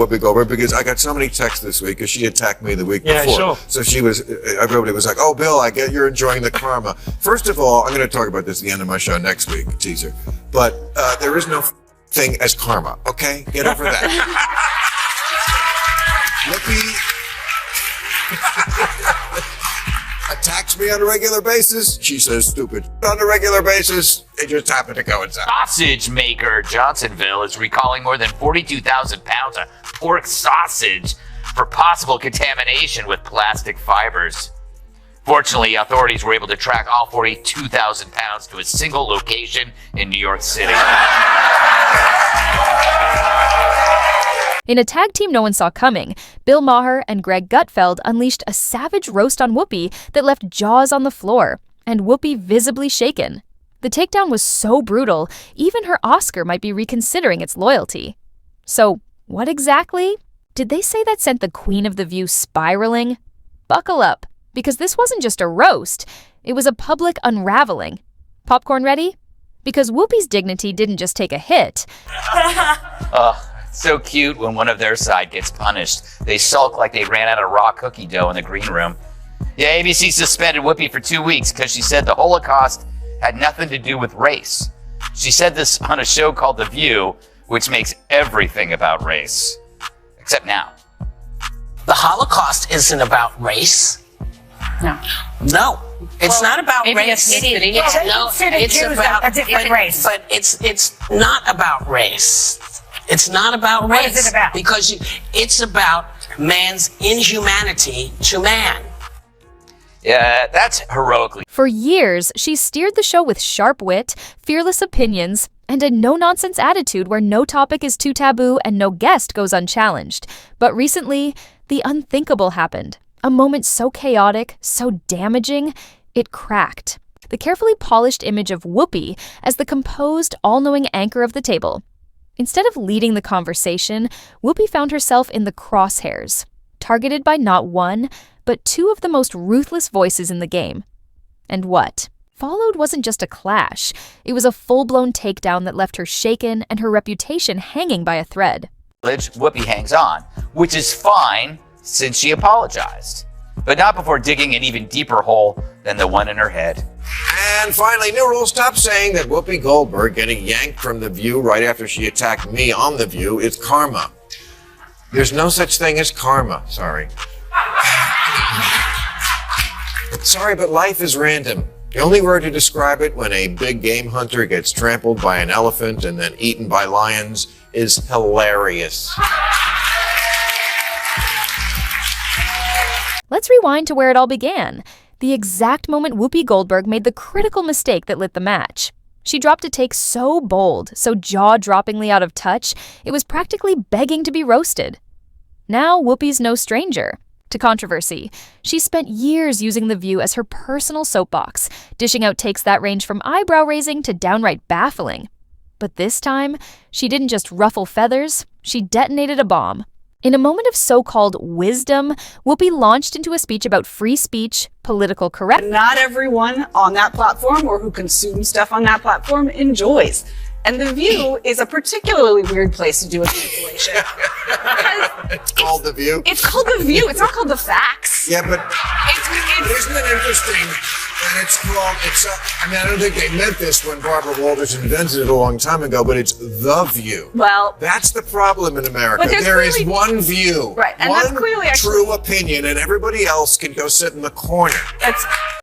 Whoopi Goldberg because I got so many texts this week because she attacked me the week before. Sure. So everybody was like, oh, Bill, I get you're enjoying the karma. First of all, I'm going to talk about this at the end of my show next week, teaser. But there is no thing as karma, okay? Get over that. Whoopi attacks me on a regular basis. She says stupid on a regular basis. It just happened to coincide. Sausage maker Johnsonville is recalling more than 42,000 pounds of pork sausage for possible contamination with plastic fibers. Fortunately, authorities were able to track all 42,000 pounds to a single location in New York City. In a tag team no one saw coming, Bill Maher and Greg Gutfeld unleashed a savage roast on Whoopi that left jaws on the floor, and Whoopi visibly shaken. The takedown was so brutal, even her Oscar might be reconsidering its loyalty. So, what exactly? Did they say that sent the Queen of the View spiraling? Buckle up, because this wasn't just a roast, it was a public unraveling. Popcorn ready? Because Whoopi's dignity didn't just take a hit. So cute when one of their side gets punished. They sulk like they ran out of raw cookie dough in the green room. Yeah, ABC suspended Whoopi for 2 weeks because she said the Holocaust had nothing to do with race. She said this on a show called The View, which makes everything about race. Except now. The Holocaust isn't about race. No. It's not about race. It's about a different race. But it's not about race. It's not about race. What is it about? Because it's about man's inhumanity to man. Yeah, that's heroically. For years, she steered the show with sharp wit, fearless opinions, and a no-nonsense attitude where no topic is too taboo and no guest goes unchallenged. But recently, the unthinkable happened. A moment so chaotic, so damaging, it cracked. The carefully polished image of Whoopi as the composed, all-knowing anchor of the table. Instead of leading the conversation, Whoopi found herself in the crosshairs, targeted by not one, but two of the most ruthless voices in the game. And what followed wasn't just a clash, it was a full-blown takedown that left her shaken and her reputation hanging by a thread. Whoopi hangs on, which is fine since she apologized, but not before digging an even deeper hole than the one in her head. And finally, new rule, stop saying that Whoopi Goldberg getting yanked from The View right after she attacked me on The View is karma. There's no such thing as karma, sorry. Sorry, but life is random. The only word to describe it when a big game hunter gets trampled by an elephant and then eaten by lions is hilarious. Let's rewind to where it all began. The exact moment Whoopi Goldberg made the critical mistake that lit the match. She dropped a take so bold, so jaw-droppingly out of touch, it was practically begging to be roasted. Now, Whoopi's no stranger to controversy. She spent years using The View as her personal soapbox, dishing out takes that range from eyebrow-raising to downright baffling. But this time, she didn't just ruffle feathers, she detonated a bomb. In a moment of so-called wisdom, Whoopi launched into a speech about free speech, political correctness. Not everyone on that platform or who consumes stuff on that platform enjoys. And The View is a particularly weird place to do a cancellation. It's called The View? It's called The View. It's not called The Facts. Yeah, but isn't it interesting that it's called, I don't think they meant this when Barbara Walters invented it a long time ago, but it's The View. Well, that's the problem in America. But there is one view, right, and one that's clearly true opinion, and everybody else can go sit in the corner.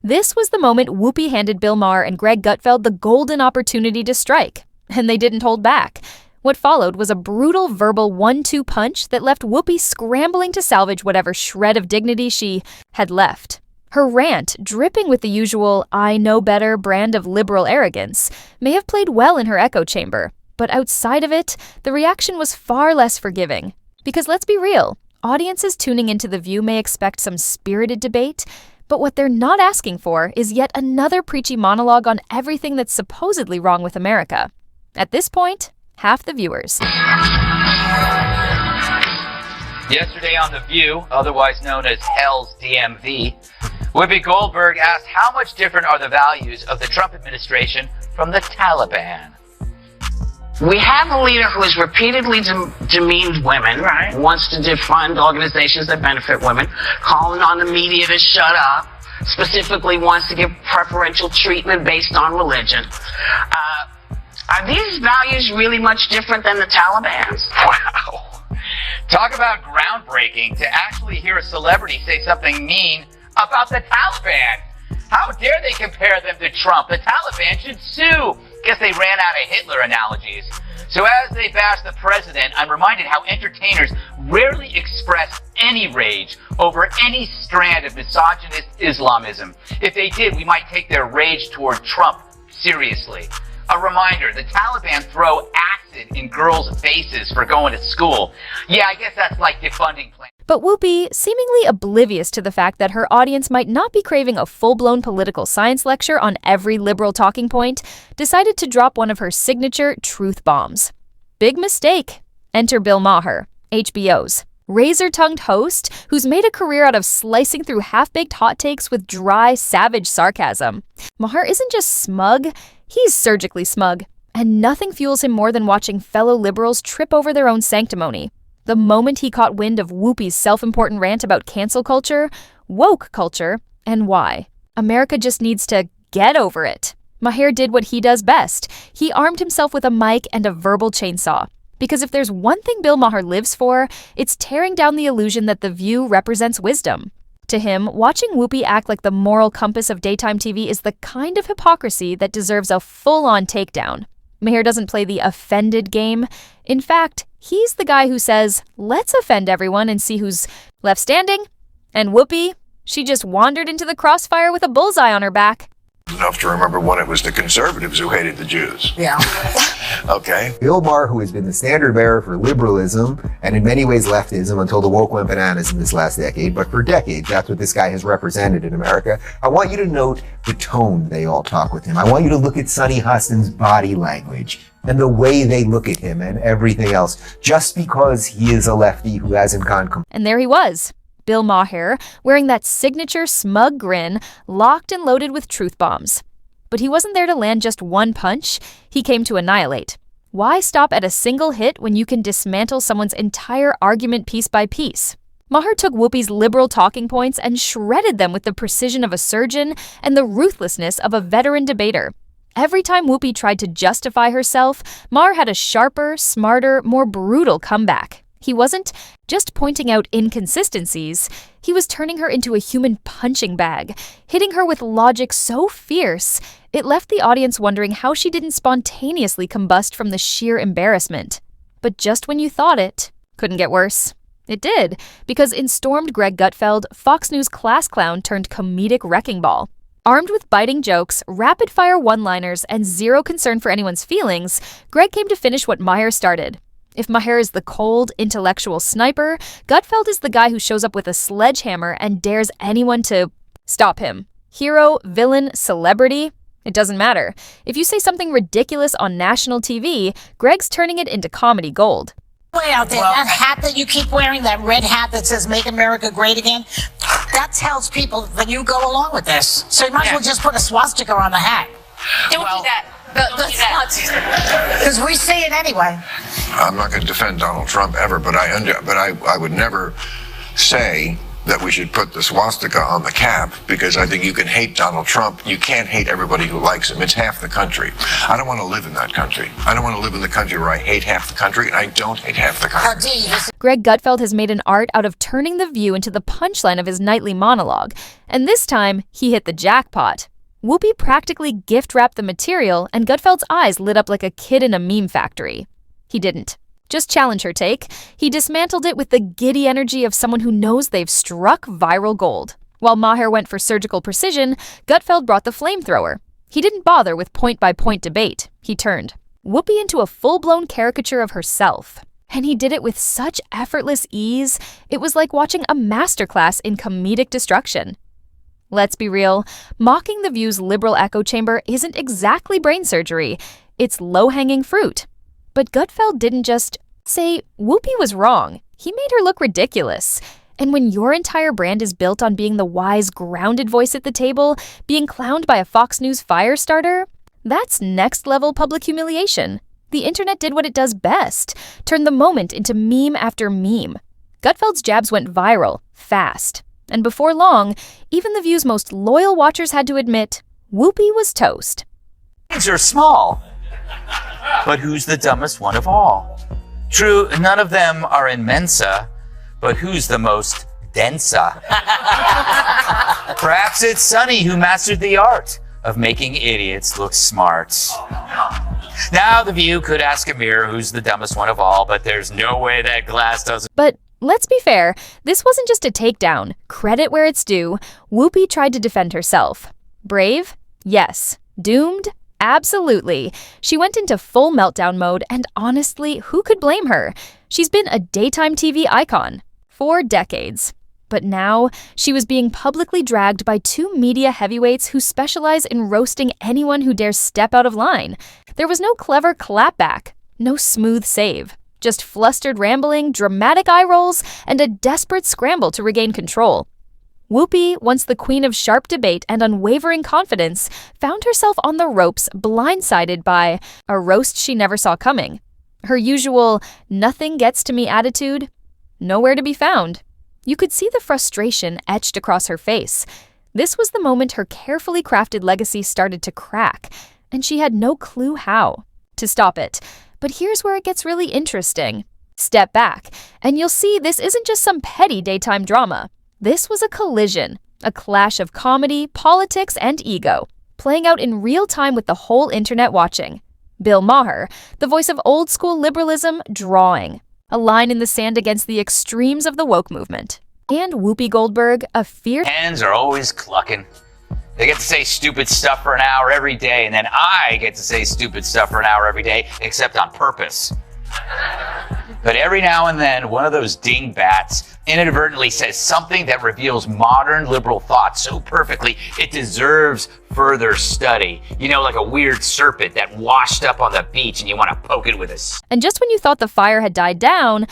This was the moment Whoopi handed Bill Maher and Greg Gutfeld the golden opportunity to strike, and they didn't hold back. What followed was a brutal verbal 1-2 punch that left Whoopi scrambling to salvage whatever shred of dignity she had left. Her rant, dripping with the usual I know better brand of liberal arrogance, may have played well in her echo chamber, but outside of it, the reaction was far less forgiving. Because let's be real, audiences tuning into The View may expect some spirited debate, but what they're not asking for is yet another preachy monologue on everything that's supposedly wrong with America. At this point, half the viewers. Yesterday on The View, otherwise known as Hell's DMV, Whoopi Goldberg asked how much different are the values of the Trump administration from the Taliban. We have a leader who has repeatedly demeaned women, wants to defund organizations that benefit women, calling on the media to shut up, specifically wants to give preferential treatment based on religion. Are these values really much different than the Taliban's? Wow. Talk about groundbreaking to actually hear a celebrity say something mean about the Taliban. How dare they compare them to Trump? The Taliban should sue. Guess they ran out of Hitler analogies. So as they bash the president, I'm reminded how entertainers rarely express any rage over any strand of misogynist Islamism. If they did, we might take their rage toward Trump seriously. A reminder, the Taliban throw acid in girls' faces for going to school. Yeah, I guess that's like defunding plans. But Whoopi, seemingly oblivious to the fact that her audience might not be craving a full-blown political science lecture on every liberal talking point, decided to drop one of her signature truth bombs. Big mistake. Enter Bill Maher, HBO's razor-tongued host who's made a career out of slicing through half-baked hot takes with dry, savage sarcasm. Maher isn't just smug, he's surgically smug, and nothing fuels him more than watching fellow liberals trip over their own sanctimony. The moment he caught wind of Whoopi's self-important rant about cancel culture, woke culture, and why. America just needs to get over it. Maher did what he does best. He armed himself with a mic and a verbal chainsaw. Because if there's one thing Bill Maher lives for, it's tearing down the illusion that The View represents wisdom. To him, watching Whoopi act like the moral compass of daytime TV is the kind of hypocrisy that deserves a full-on takedown. Maher doesn't play the offended game. In fact, he's the guy who says, let's offend everyone and see who's left standing. And Whoopi, she just wandered into the crossfire with a bullseye on her back. Enough to remember when it was the conservatives who hated the Jews. Yeah. Okay. Bill Maher, who has been the standard bearer for liberalism and in many ways leftism until the woke went bananas in this last decade, but for decades, that's what this guy has represented in America. I want you to note the tone they all talk with him. I want you to look at Sunny Hostin's body language and the way they look at him and everything else, just because he is a lefty who hasn't gone And there he was. Bill Maher, wearing that signature smug grin, locked and loaded with truth bombs. But he wasn't there to land just one punch, he came to annihilate. Why stop at a single hit when you can dismantle someone's entire argument piece by piece? Maher took Whoopi's liberal talking points and shredded them with the precision of a surgeon and the ruthlessness of a veteran debater. Every time Whoopi tried to justify herself, Maher had a sharper, smarter, more brutal comeback. He wasn't just pointing out inconsistencies, he was turning her into a human punching bag, hitting her with logic so fierce, it left the audience wondering how she didn't spontaneously combust from the sheer embarrassment. But just when you thought it couldn't get worse, it did, because in stormed Greg Gutfeld, Fox News class clown turned comedic wrecking ball. Armed with biting jokes, rapid-fire one-liners, and zero concern for anyone's feelings, Greg came to finish what Maher started. If Maher is the cold, intellectual sniper, Gutfeld is the guy who shows up with a sledgehammer and dares anyone to stop him. Hero, villain, celebrity, it doesn't matter. If you say something ridiculous on national TV, Greg's turning it into comedy gold. Way out there, that hat that you keep wearing, that red hat that says "Make America Great Again," that tells people that you go along with this. So you might as well just put a swastika on the hat. Don't do that. Because we see it anyway. I'm not going to defend Donald Trump ever, but I would never say that we should put the swastika on the cap, because I think you can hate Donald Trump. You can't hate everybody who likes him. It's half the country. I don't want to live in that country. I don't want to live in the country where I hate half the country and I don't hate half the country. Greg Gutfeld has made an art out of turning The View into the punchline of his nightly monologue, and this time he hit the jackpot. Whoopi practically gift-wrapped the material, and Gutfeld's eyes lit up like a kid in a meme factory. He didn't just challenge her take, he dismantled it with the giddy energy of someone who knows they've struck viral gold. While Maher went for surgical precision, Gutfeld brought the flamethrower. He didn't bother with point-by-point debate. He turned Whoopi into a full-blown caricature of herself. And he did it with such effortless ease, it was like watching a masterclass in comedic destruction. Let's be real, mocking The View's liberal echo chamber isn't exactly brain surgery. It's low-hanging fruit. But Gutfeld didn't just say Whoopi was wrong. He made her look ridiculous. And when your entire brand is built on being the wise, grounded voice at the table, being clowned by a Fox News fire starter, that's next-level public humiliation. The internet did what it does best, turned the moment into meme after meme. Gutfeld's jabs went viral, fast. And before long, even The View's most loyal watchers had to admit, Whoopi was toast. Kids are small. But who's the dumbest one of all? True, none of them are in Mensa, but who's the most densa? Perhaps it's Sunny who mastered the art of making idiots look smart. Now The View could ask a mirror who's the dumbest one of all, but there's no way that glass doesn't. But let's be fair, this wasn't just a takedown. Credit where it's due, Whoopi tried to defend herself. Brave? Yes. Doomed? Absolutely. She went into full meltdown mode, and honestly, who could blame her? She's been a daytime TV icon for decades. But now, she was being publicly dragged by two media heavyweights who specialize in roasting anyone who dares step out of line. There was no clever clapback, no smooth save. Just flustered rambling, dramatic eye rolls, and a desperate scramble to regain control. Whoopi, once the queen of sharp debate and unwavering confidence, found herself on the ropes, blindsided by a roast she never saw coming. Her usual nothing gets to me attitude, nowhere to be found. You could see the frustration etched across her face. This was the moment her carefully crafted legacy started to crack, and she had no clue how to stop it. But here's where it gets really interesting. Step back, and you'll see this isn't just some petty daytime drama. This was a collision, a clash of comedy, politics, and ego, playing out in real time with the whole internet watching. Bill Maher, the voice of old-school liberalism, drawing a line in the sand against the extremes of the woke movement. And Whoopi Goldberg, a fierce... Hands are always clucking. They get to say stupid stuff for an hour every day, and then I get to say stupid stuff for an hour every day, except on purpose. But every now and then, one of those dingbats inadvertently says something that reveals modern liberal thought so perfectly it deserves further study. You know, like a weird serpent that washed up on the beach and you want to poke it with a... And just when you thought the fire had died down,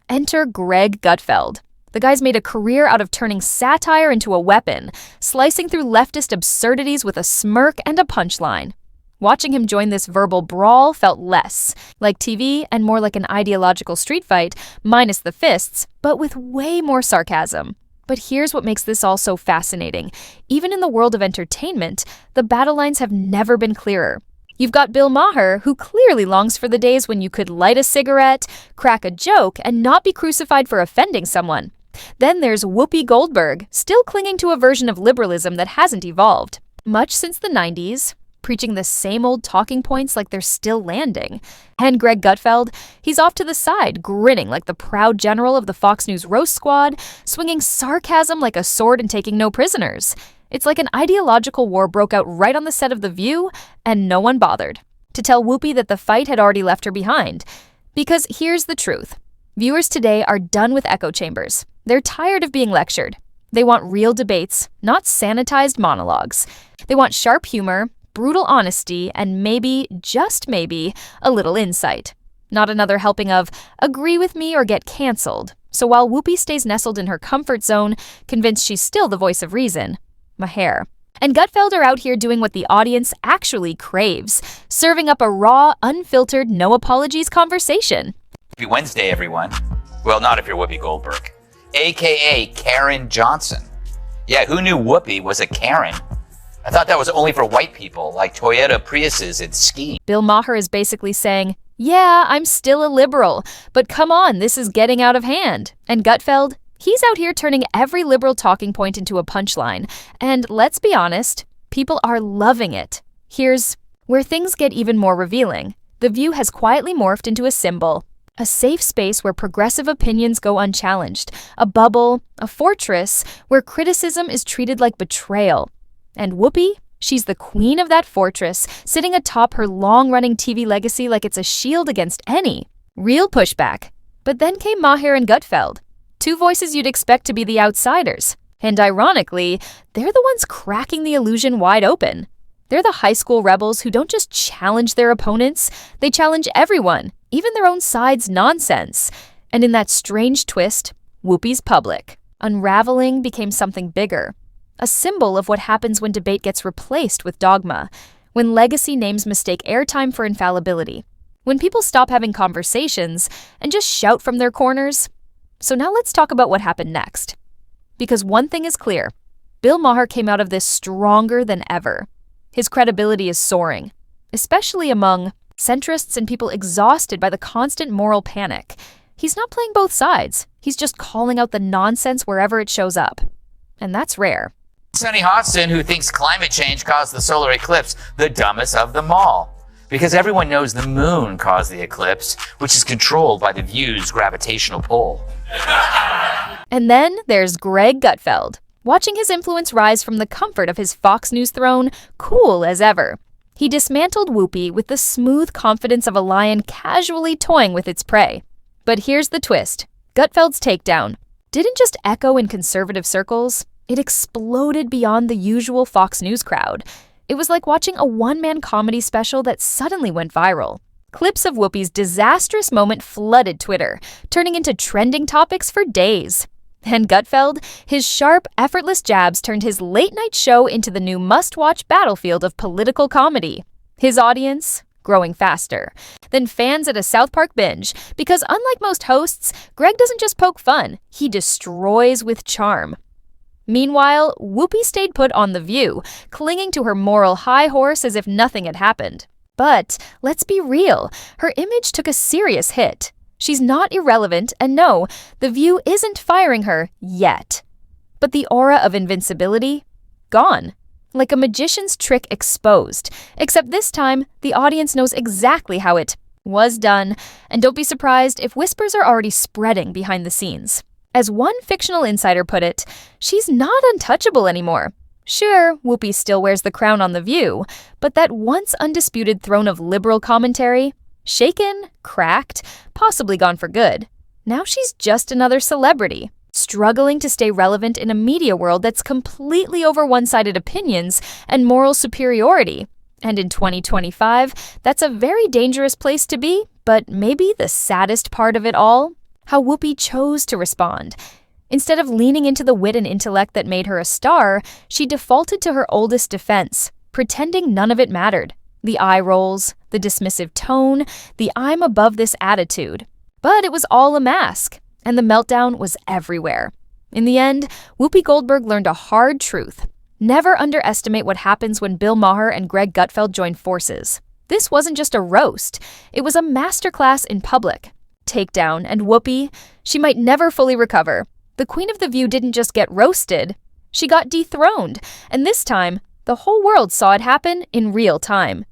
enter Greg Gutfeld. The guy's made a career out of turning satire into a weapon, slicing through leftist absurdities with a smirk and a punchline. Watching him join this verbal brawl felt less like TV and more like an ideological street fight, minus the fists, but with way more sarcasm. But here's what makes this all so fascinating. Even in the world of entertainment, the battle lines have never been clearer. You've got Bill Maher, who clearly longs for the days when you could light a cigarette, crack a joke, and not be crucified for offending someone. Then there's Whoopi Goldberg, still clinging to a version of liberalism that hasn't evolved. Much since the 90s, preaching the same old talking points like they're still landing. And Greg Gutfeld, he's off to the side, grinning like the proud general of the Fox News roast squad, swinging sarcasm like a sword and taking no prisoners. It's like an ideological war broke out right on the set of The View, and no one bothered to tell Whoopi that the fight had already left her behind. Because here's the truth. Viewers today are done with echo chambers. They're tired of being lectured. They want real debates, not sanitized monologues. They want sharp humor, brutal honesty, and maybe, just maybe, a little insight. Not another helping of agree with me or get canceled. So while Whoopi stays nestled in her comfort zone, convinced she's still the voice of reason, Maher and Gutfeld are out here doing what the audience actually craves, serving up a raw, unfiltered, no apologies conversation. Happy Wednesday, everyone. Well, not if you're Whoopi Goldberg, aka Karen Johnson. Yeah, who knew Whoopi was a Karen? I thought that was only for white people, like Toyota Priuses and skiing. Bill Maher is basically saying, yeah, I'm still a liberal, but come on, this is getting out of hand. And Gutfeld, he's out here turning every liberal talking point into a punchline. And let's be honest, people are loving it. Here's where things get even more revealing. The View has quietly morphed into a symbol. A safe space where progressive opinions go unchallenged. A bubble, a fortress, where criticism is treated like betrayal. And Whoopi, she's the queen of that fortress, sitting atop her long-running TV legacy like it's a shield against any real pushback. But then came Maher and Gutfeld, two voices you'd expect to be the outsiders. And ironically, they're the ones cracking the illusion wide open. They're the high school rebels who don't just challenge their opponents, they challenge everyone, even their own side's nonsense. And in that strange twist, Whoopi's public. Unraveling became something bigger. A symbol of what happens when debate gets replaced with dogma, when legacy names mistake airtime for infallibility. When people stop having conversations and just shout from their corners. So now let's talk about what happened next. Because one thing is clear, Bill Maher came out of this stronger than ever. His credibility is soaring, especially among centrists and people exhausted by the constant moral panic. He's not playing both sides. He's just calling out the nonsense wherever it shows up. And that's rare. Sunny Hodgson, who thinks climate change caused the solar eclipse, the dumbest of them all. Because everyone knows the moon caused the eclipse, which is controlled by the View's gravitational pull. And then there's Greg Gutfeld, watching his influence rise from the comfort of his Fox News throne, cool as ever. He dismantled Whoopi with the smooth confidence of a lion casually toying with its prey. But here's the twist. Gutfeld's takedown didn't just echo in conservative circles, it exploded beyond the usual Fox News crowd. It was like watching a one-man comedy special that suddenly went viral. Clips of Whoopi's disastrous moment flooded Twitter, turning into trending topics for days. And Gutfeld, his sharp, effortless jabs turned his late-night show into the new must-watch battlefield of political comedy. His audience growing faster than fans at a South Park binge, because unlike most hosts, Greg doesn't just poke fun, he destroys with charm. Meanwhile, Whoopi stayed put on The View, clinging to her moral high horse as if nothing had happened. But let's be real, her image took a serious hit. She's not irrelevant, and no, The View isn't firing her yet. But the aura of invincibility? Gone. Like a magician's trick exposed. Except this time, the audience knows exactly how it was done, and don't be surprised if whispers are already spreading behind the scenes. As one fictional insider put it, she's not untouchable anymore. Sure, Whoopi still wears the crown on The View, but that once undisputed throne of liberal commentary, shaken, cracked, possibly gone for good. Now she's just another celebrity, struggling to stay relevant in a media world that's completely over one-sided opinions and moral superiority. And in 2025, that's a very dangerous place to be, but maybe the saddest part of it all? How Whoopi chose to respond. Instead of leaning into the wit and intellect that made her a star, she defaulted to her oldest defense, pretending none of it mattered. The eye rolls, the dismissive tone, the I'm above this attitude. But it was all a mask, and the meltdown was everywhere. In the end, Whoopi Goldberg learned a hard truth. Never underestimate what happens when Bill Maher and Greg Gutfeld join forces. This wasn't just a roast, it was a masterclass in public. Takedown, and Whoopi, she might never fully recover. The Queen of The View didn't just get roasted, she got dethroned, and this time, the whole world saw it happen in real time.